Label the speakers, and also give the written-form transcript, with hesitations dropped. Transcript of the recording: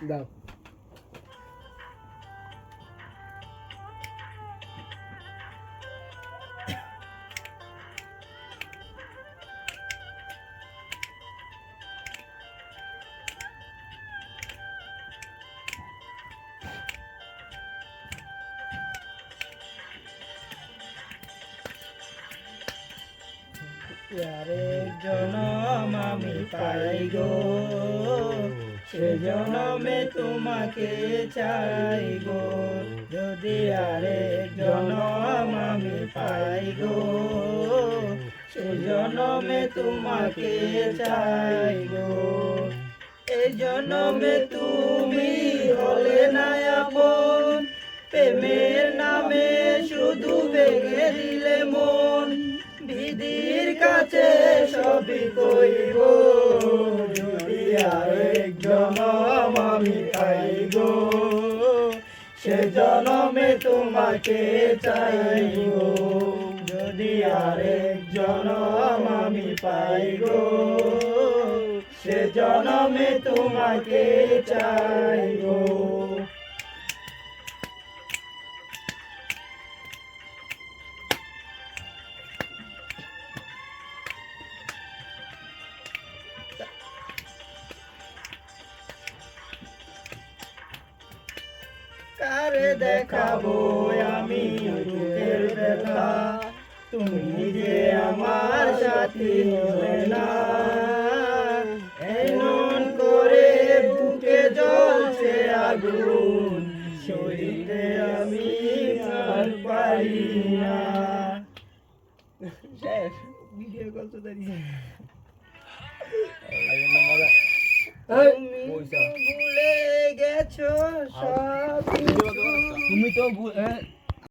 Speaker 1: দাও
Speaker 2: আরেক জনম আমি পাই গো, সে জনমে তোমাকে চাই গো। যদি আরেক জনম আমি পাই গো, সে জনমে তোমাকে চাই গো। এই জনমে তুমি হলে না আপন, প্রেমের নামে শুধু ভেঙে দিলে মন। বিধির কাছে সবই কইব, যদি আরেক জনম আমি পাই গো, সে জনমে তোমাকে চাই গো। যদি আরেক জনম আমি পাই গো, সে জনমে তোমাকে চাই গো। কারে দেখাবো আমি বুকের ব্যথা, তুমি যে আমার সাথী হলে না। এমন করে বুকে জ্বলছে আগুন, সইতে আমি আর পারি না। ভিডিও কল তো দাঁড়িয়ে তুমি ভুলে গেছো সব।
Speaker 1: তুমি তো